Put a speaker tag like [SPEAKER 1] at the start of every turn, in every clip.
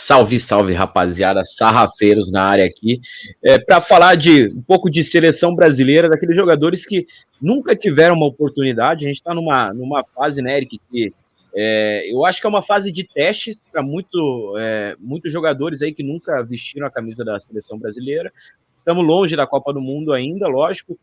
[SPEAKER 1] Salve, salve, rapaziada, sarrafeiros na área aqui, para falar de um pouco de seleção brasileira, daqueles jogadores que nunca tiveram uma oportunidade. A gente está numa fase, né, Eric, que eu acho que é uma fase de testes para muitos jogadores aí que nunca vestiram a camisa da seleção brasileira. Estamos longe da Copa do Mundo ainda, lógico.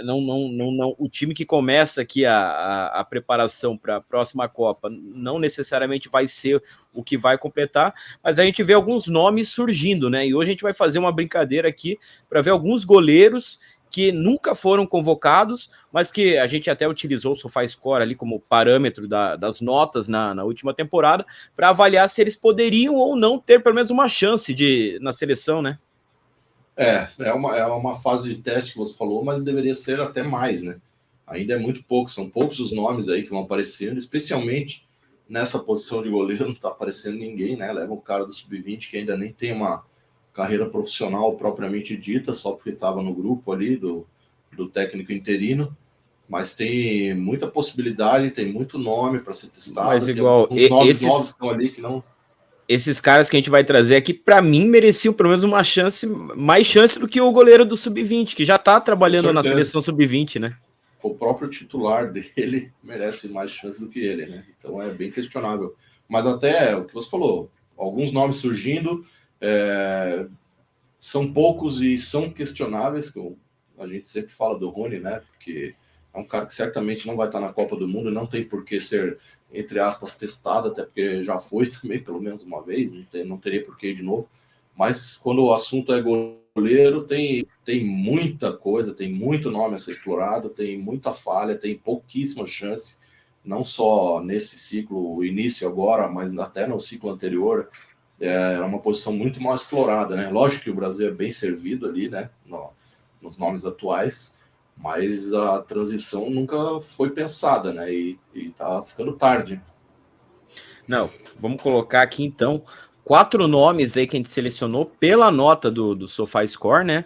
[SPEAKER 1] Não, o time que começa aqui a preparação para a próxima Copa não necessariamente vai ser o que vai completar, mas a gente vê alguns nomes surgindo, né? E hoje a gente vai fazer uma brincadeira aqui para ver alguns goleiros que nunca foram convocados, mas que a gente até utilizou o SofaScore ali como parâmetro das notas na última temporada, para avaliar se eles poderiam ou não ter pelo menos uma chance na seleção, né?
[SPEAKER 2] É uma fase de teste que você falou, mas deveria ser até mais, né? Ainda é muito pouco, são poucos os nomes aí que vão aparecendo, especialmente nessa posição de goleiro, não está aparecendo ninguém, né? Leva um cara do Sub-20 que ainda nem tem uma carreira profissional propriamente dita, só porque estava no grupo ali do técnico interino, mas tem muita possibilidade, tem muito nome para ser testado,
[SPEAKER 1] Mas
[SPEAKER 2] tem
[SPEAKER 1] igual,
[SPEAKER 2] alguns nomes novos que estão ali que não...
[SPEAKER 1] Esses caras que a gente vai trazer aqui, para mim, mereciam pelo menos uma chance, mais chance do que o goleiro do Sub-20, que já está trabalhando na seleção Sub-20, né?
[SPEAKER 2] O próprio titular dele merece mais chance do que ele, né? Então é bem questionável. Mas até o que você falou, alguns nomes surgindo, são poucos e são questionáveis, que a gente sempre fala do Rony, né? Porque é um cara que certamente não vai estar na Copa do Mundo, não tem por que ser, entre aspas, testado, até porque já foi também, pelo menos uma vez, não teria por que ir de novo. Mas quando o assunto é goleiro, tem muita coisa, tem muito nome a ser explorado, tem muita falha, tem pouquíssima chance, não só nesse ciclo, o início agora, mas até no ciclo anterior. Era uma posição muito mal explorada, né? Lógico que o Brasil é bem servido ali, né? Nos nomes atuais, mas a transição nunca foi pensada, né? E tá ficando tarde.
[SPEAKER 1] Não, vamos colocar aqui então 4 nomes aí que a gente selecionou pela nota do SofaScore, né?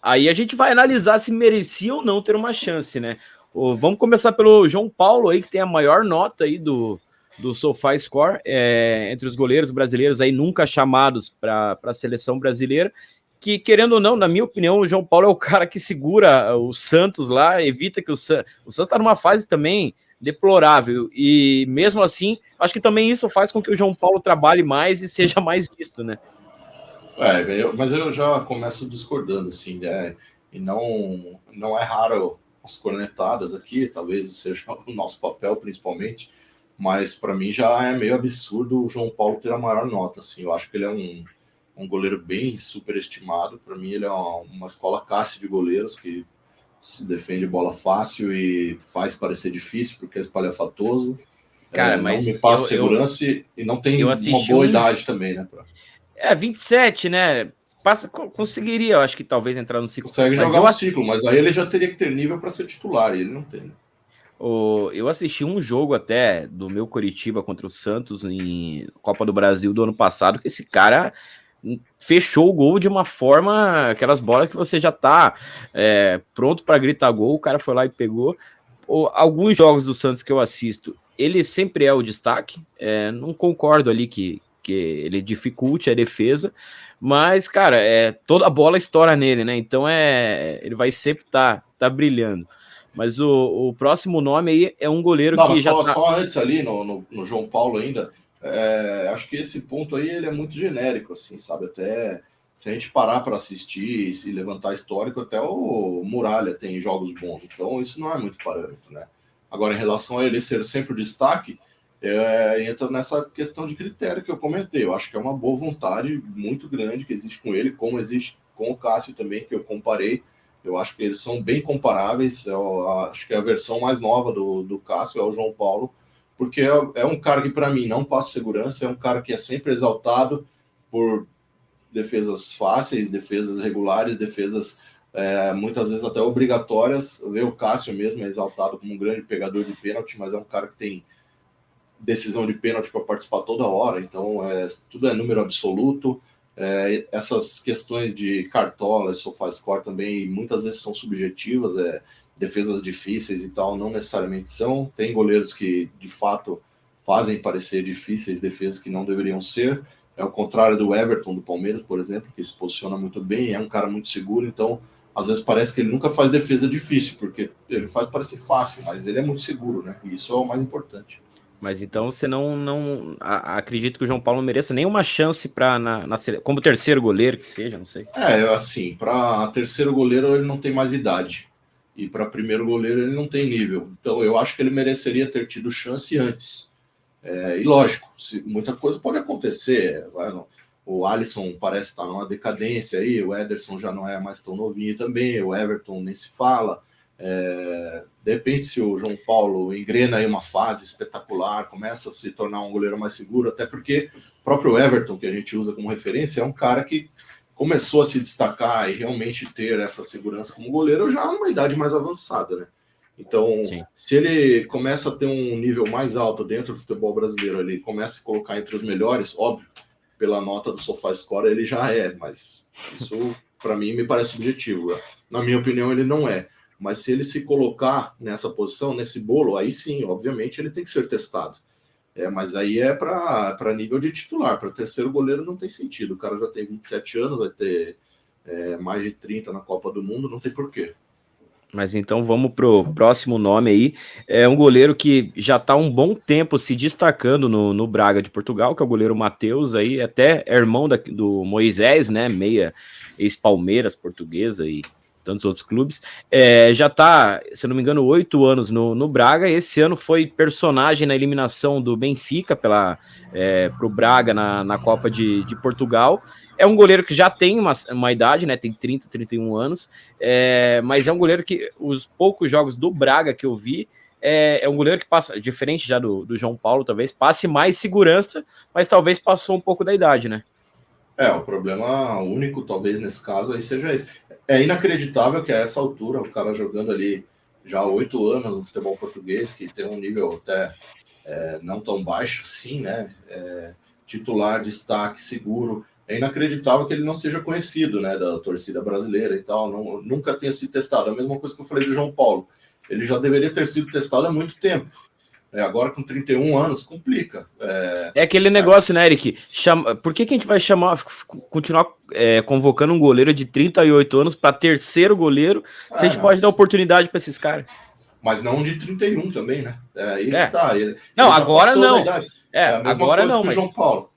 [SPEAKER 1] Aí a gente vai analisar se merecia ou não ter uma chance, né? Vamos começar pelo João Paulo aí, que tem a maior nota aí do SofaScore, entre os goleiros brasileiros aí nunca chamados para a seleção brasileira, que querendo ou não, na minha opinião, o João Paulo é o cara que segura o Santos lá, evita que o Santos está numa fase também deplorável, e mesmo assim, acho que também isso faz com que o João Paulo trabalhe mais e seja mais visto, né?
[SPEAKER 2] Mas eu já começo discordando, assim, né? E não é raro as cornetadas aqui, talvez seja o nosso papel principalmente, mas para mim já é meio absurdo o João Paulo ter a maior nota, assim. Eu acho que ele é um goleiro bem superestimado. Para mim ele é uma escola Cássio de goleiros que se defende bola fácil e faz parecer difícil porque é espalhafatoso.
[SPEAKER 1] Cara,
[SPEAKER 2] Não
[SPEAKER 1] mas
[SPEAKER 2] me passa segurança e não tem uma boa idade também, né?
[SPEAKER 1] 27, né? Conseguiria, eu acho que talvez entrar no ciclo.
[SPEAKER 2] Consegue jogar um ciclo, mas aí ele já teria que ter nível para ser titular e ele não tem.
[SPEAKER 1] Eu assisti um jogo até do meu Coritiba contra o Santos em Copa do Brasil do ano passado, que esse cara fechou o gol de uma forma, aquelas bolas que você já tá pronto para gritar gol, o cara foi lá e pegou. Alguns jogos do Santos que eu assisto, ele sempre é o destaque, não concordo ali que ele dificulte a defesa, mas, cara, toda a bola estoura nele, né? Então ele vai sempre tá brilhando. Mas o próximo nome aí é um goleiro que já tá...
[SPEAKER 2] Só antes ali, no João Paulo ainda, acho que esse ponto aí ele é muito genérico, assim, sabe? Até se a gente parar para assistir e levantar histórico, até o Muralha tem jogos bons. Então isso não é muito parâmetro, né? Agora, em relação a ele ser sempre o destaque, entra nessa questão de critério que eu comentei. Eu acho que é uma boa vontade muito grande que existe com ele, como existe com o Cássio também, que eu comparei. Eu acho que eles são bem comparáveis. Eu acho que a versão mais nova do Cássio é o João Paulo, porque é um cara que, para mim, não passa segurança, é um cara que é sempre exaltado por defesas fáceis, defesas regulares, defesas muitas vezes até obrigatórias. Eu vejo o Cássio mesmo é exaltado como um grande pegador de pênalti, mas é um cara que tem decisão de pênalti para participar toda hora, então tudo é número absoluto. Essas questões de cartola, SofaScore também muitas vezes são subjetivas, defesas difíceis e tal, não necessariamente são. Tem goleiros que de fato fazem parecer difíceis defesas que não deveriam ser. É o contrário do Everton, do Palmeiras, por exemplo, que se posiciona muito bem, é um cara muito seguro, então às vezes parece que ele nunca faz defesa difícil, porque ele faz parecer fácil, mas ele é muito seguro, né? E isso é o mais importante.
[SPEAKER 1] Mas então você acredita que o João Paulo não mereça nenhuma chance para como terceiro goleiro que seja, não sei.
[SPEAKER 2] Assim, para terceiro goleiro ele não tem mais idade. E para primeiro goleiro ele não tem nível. Então eu acho que ele mereceria ter tido chance antes. E lógico, muita coisa pode acontecer. O Alisson parece estar numa decadência aí, o Ederson já não é mais tão novinho também, o Everton nem se fala. De repente, se o João Paulo engrena aí uma fase espetacular, começa a se tornar um goleiro mais seguro, até porque o próprio Everton, que a gente usa como referência, é um cara que começou a se destacar e realmente ter essa segurança como goleiro já numa idade mais avançada, né? Então, sim, se ele começa a ter um nível mais alto dentro do futebol brasileiro, ele começa a se colocar entre os melhores, óbvio, pela nota do SofaScore ele já é, mas isso para mim me parece subjetivo. Na minha opinião, ele não é. Mas se ele se colocar nessa posição, nesse bolo, aí sim, obviamente, ele tem que ser testado. Mas aí é para nível de titular. Para terceiro goleiro não tem sentido. O cara já tem 27 anos, vai ter mais de 30 na Copa do Mundo, não tem porquê.
[SPEAKER 1] Mas então vamos pro próximo nome aí. É um goleiro que já está há um bom tempo se destacando no Braga de Portugal, que é o goleiro Matheus, aí, até irmão do Moisés, né? Meia ex-Palmeiras portuguesa e tantos outros clubes. Já está, se não me engano, 8 anos no Braga. Esse ano foi personagem na eliminação do Benfica pro Braga na Copa de Portugal. É um goleiro que já tem uma idade, né? Tem 30, 31 anos. Mas é um goleiro que os poucos jogos do Braga que eu vi, é um goleiro que passa, diferente já do João Paulo, talvez, passe mais segurança, mas talvez passou um pouco da idade, né?
[SPEAKER 2] O problema único, talvez, nesse caso, aí seja esse. É inacreditável que a essa altura, o cara jogando ali já há 8 anos no futebol português, que tem um nível até não tão baixo assim, né? Titular, destaque, seguro. É inacreditável que ele não seja conhecido, né, da torcida brasileira e tal, nunca tenha sido testado. A mesma coisa que eu falei do João Paulo. Ele já deveria ter sido testado há muito tempo. Agora, com 31 anos, complica.
[SPEAKER 1] Aquele negócio, né, Eric? Por que a gente vai continuar convocando um goleiro de 38 anos para terceiro goleiro, se a gente pode dar oportunidade para esses caras?
[SPEAKER 2] Mas não de 31 também, né? Aí
[SPEAKER 1] que
[SPEAKER 2] tá.
[SPEAKER 1] Ele agora não.
[SPEAKER 2] A mesma
[SPEAKER 1] agora
[SPEAKER 2] coisa
[SPEAKER 1] não,
[SPEAKER 2] que o João Paulo.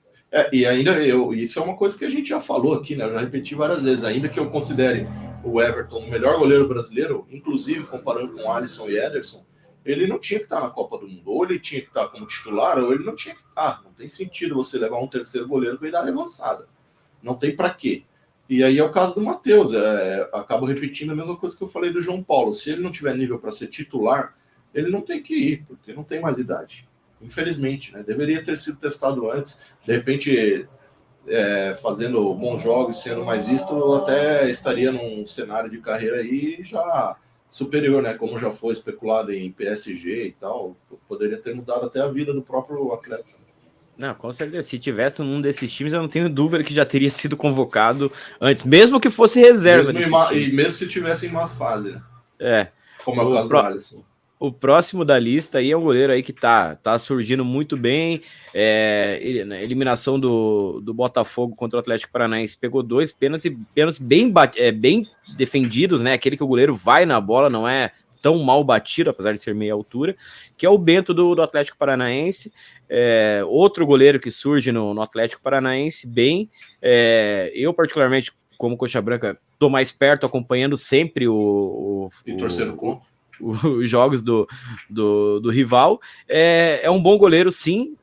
[SPEAKER 2] E ainda isso é uma coisa que a gente já falou aqui, né? Eu já repeti várias vezes. Ainda que eu considere o Everton o melhor goleiro brasileiro, inclusive comparando com Alisson e Ederson, ele não tinha que estar na Copa do Mundo. Ou ele tinha que estar como titular, ou ele não tinha que estar. Não tem sentido você levar um terceiro goleiro com idade avançada. Não tem para quê. E aí é o caso do Matheus. Acabo repetindo a mesma coisa que eu falei do João Paulo. Se ele não tiver nível para ser titular, ele não tem que ir, porque não tem mais idade. Infelizmente, né? Deveria ter sido testado antes. De repente, fazendo bons jogos, sendo mais visto, eu até estaria num cenário de carreira aí já superior, né? Como já foi especulado em PSG e tal. Poderia ter mudado até a vida do próprio atleta.
[SPEAKER 1] Não, com certeza. Se tivesse num desses times, eu não tenho dúvida que já teria sido convocado antes, mesmo que fosse reserva.
[SPEAKER 2] E mesmo se tivesse em uma fase, né? Como é o caso do Alisson.
[SPEAKER 1] O próximo da lista aí é um goleiro aí que tá surgindo muito bem. Na eliminação do Botafogo contra o Atlético Paranaense, pegou 2 pênaltis bem defendidos, né? Aquele que o goleiro vai na bola, não é tão mal batido, apesar de ser meia altura, que é o Bento do Atlético Paranaense. Outro goleiro que surge no Atlético Paranaense, bem. Eu, particularmente, como coxa branca, tô mais perto, acompanhando sempre
[SPEAKER 2] e torcendo contra
[SPEAKER 1] os jogos do rival. É um bom goleiro, sim.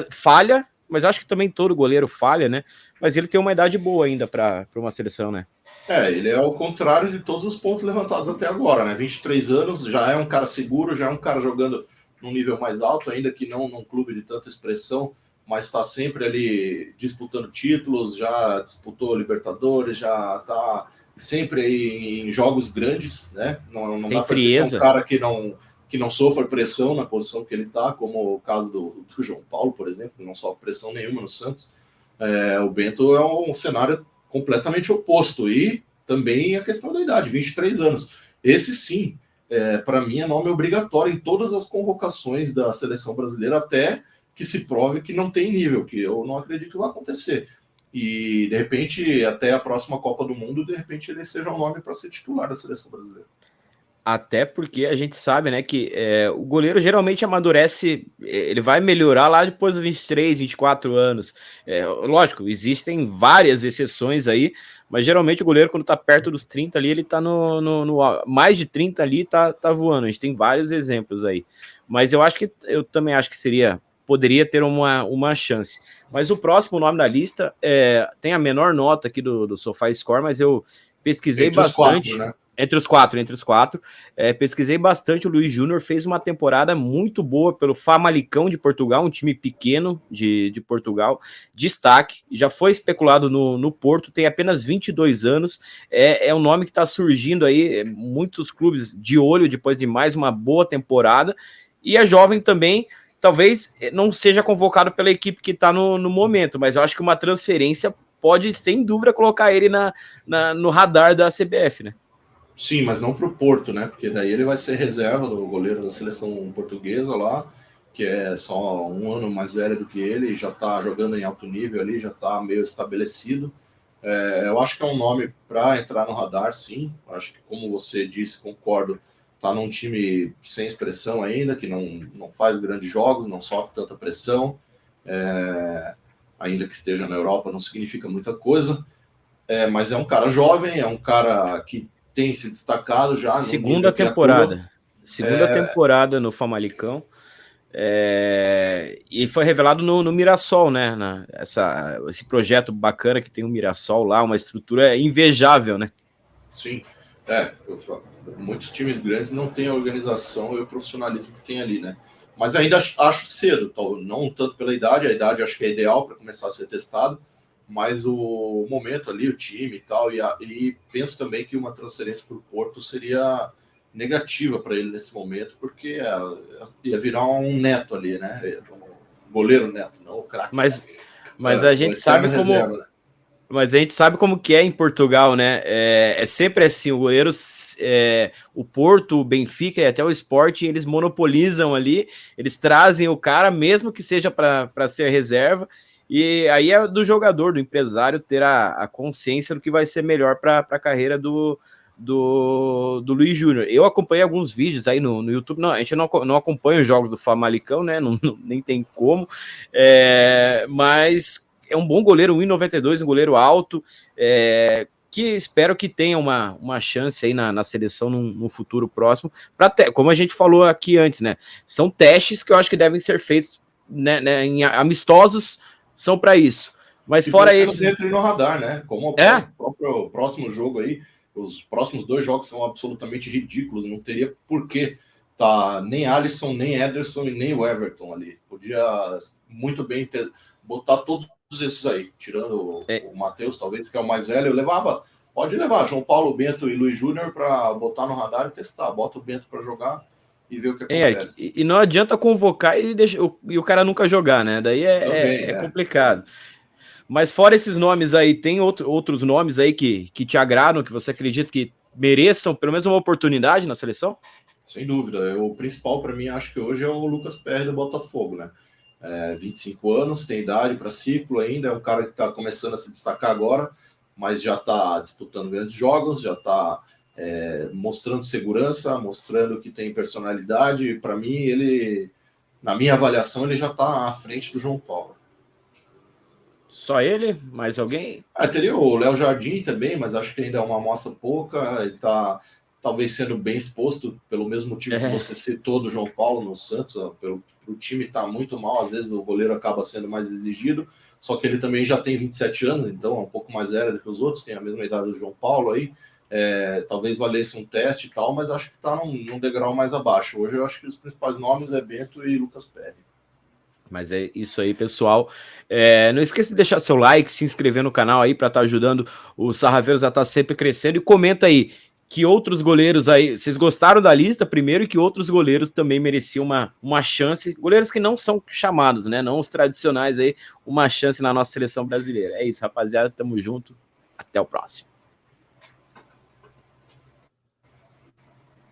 [SPEAKER 1] Falha, mas acho que também todo goleiro falha, né? Mas ele tem uma idade boa ainda para uma seleção, né?
[SPEAKER 2] Ele é o contrário de todos os pontos levantados até agora, né? 23 anos, já é um cara seguro, já é um cara jogando num nível mais alto, ainda que não num clube de tanta expressão, mas está sempre ali disputando títulos, já disputou Libertadores, já está sempre aí em jogos grandes, né? Não dá para dizer que é um cara que não sofre pressão na posição que ele está, como o caso do João Paulo, por exemplo, que não sofre pressão nenhuma no Santos. O Bento é um cenário completamente oposto, e também a questão da idade, 23 anos. Esse sim, para mim é nome obrigatório em todas as convocações da seleção brasileira, até que se prove que não tem nível, que eu não acredito que vai acontecer. E, de repente, até a próxima Copa do Mundo, de repente ele seja um nome para ser titular da seleção brasileira.
[SPEAKER 1] Até porque a gente sabe, né, que o goleiro geralmente amadurece, ele vai melhorar lá depois dos 23, 24 anos. Lógico, existem várias exceções aí, mas geralmente o goleiro, quando tá perto dos 30 ali, ele tá no mais de 30 ali, tá voando. A gente tem vários exemplos aí. Mas eu também acho que poderia ter uma chance. Mas o próximo nome da lista tem a menor nota aqui do SofaScore, mas eu pesquisei bastante.
[SPEAKER 2] Quatro, né?
[SPEAKER 1] Entre os quatro. Pesquisei bastante. O Luiz Júnior fez uma temporada muito boa pelo Famalicão de Portugal, um time pequeno de Portugal, destaque. Já foi especulado no Porto, tem apenas 22 anos. É um nome que está surgindo aí, muitos clubes de olho depois de mais uma boa temporada. E é jovem também. Talvez não seja convocado pela equipe que está no momento, mas eu acho que uma transferência pode, sem dúvida, colocar ele no radar da CBF, né?
[SPEAKER 2] Sim, mas não para o Porto, né? Porque daí ele vai ser reserva do goleiro da seleção portuguesa lá, que é só um ano mais velho do que ele, já está jogando em alto nível ali, já está meio estabelecido. Eu acho que é um nome para entrar no radar, sim. Acho que, como você disse, concordo, está num time sem expressão ainda, que não faz grandes jogos, não sofre tanta pressão. Ainda que esteja na Europa, não significa muita coisa. Mas é um cara jovem, é um cara que tem se destacado já.
[SPEAKER 1] Segunda temporada no Famalicão. E foi revelado no Mirassol, né? Esse projeto bacana que tem o Mirassol lá, uma estrutura invejável, né?
[SPEAKER 2] Sim, muitos times grandes não têm a organização e o profissionalismo que tem ali, né? Mas ainda acho cedo, não tanto pela idade, a idade acho que é ideal para começar a ser testado, mas o momento ali, o time e tal, e penso também que uma transferência para o Porto seria negativa para ele nesse momento, porque ia virar um neto ali, né? Um goleiro neto, não o craque.
[SPEAKER 1] Mas a gente sabe como... Reserva, né? Mas a gente sabe como que é em Portugal, né? É sempre assim, o goleiro, o Porto, o Benfica e até o Sport, eles monopolizam ali, eles trazem o cara, mesmo que seja para ser reserva, e aí é do jogador, do empresário, ter a consciência do que vai ser melhor para a carreira do Luiz Júnior. Eu acompanhei alguns vídeos aí no YouTube, a gente não acompanha os jogos do Famalicão, né? Nem tem como, mas é um bom goleiro, 1,92, um goleiro alto, que espero que tenha uma chance aí na seleção no futuro próximo, como a gente falou aqui antes, né? São testes que eu acho que devem ser feitos, né, em amistosos, são para isso. Mas e fora isso,
[SPEAKER 2] entre no radar, né? Como o próprio próximo jogo aí, os próximos 2 jogos são absolutamente ridículos, não teria porquê tá nem Alisson, nem Ederson e nem o Everton ali. Podia muito bem botar todos esses aí, tirando o Matheus, talvez, que é o mais velho, pode levar João Paulo, Bento e Luiz Júnior para botar no radar e testar. Bota o Bento para jogar e ver o que acontece.
[SPEAKER 1] E não adianta convocar e o cara nunca jogar, né? Daí é complicado. Mas fora esses nomes aí, tem outros nomes aí que te agradam, que você acredita que mereçam pelo menos uma oportunidade na seleção?
[SPEAKER 2] Sem dúvida. O principal para mim, acho que hoje é o Lucas Perry do Botafogo, né? 25 anos, tem idade para ciclo ainda, é um cara que está começando a se destacar agora, mas já está disputando grandes jogos, já está mostrando segurança, mostrando que tem personalidade. Para mim, ele, na minha avaliação, ele já está à frente do João Paulo.
[SPEAKER 1] Só ele? Mais alguém?
[SPEAKER 2] Teria o Léo Jardim também, mas acho que ainda é uma amostra pouca. Ele está talvez sendo bem exposto pelo mesmo motivo que você citou do João Paulo no Santos. O time está muito mal, às vezes o goleiro acaba sendo mais exigido, só que ele também já tem 27 anos, então é um pouco mais velho do que os outros, tem a mesma idade do João Paulo aí. Talvez valesse um teste e tal, mas acho que está num degrau mais abaixo. Hoje eu acho que os principais nomes é Bento e Lucas Perry.
[SPEAKER 1] Mas é isso aí, pessoal. Não esqueça de deixar seu like, se inscrever no canal aí para estar ajudando o Sarraveiros a estar sempre crescendo. E comenta aí que outros goleiros aí, vocês gostaram da lista primeiro e que outros goleiros também mereciam uma chance. Goleiros que não são chamados, né? Não os tradicionais aí, uma chance na nossa seleção brasileira. É isso, rapaziada. Tamo junto. Até o próximo.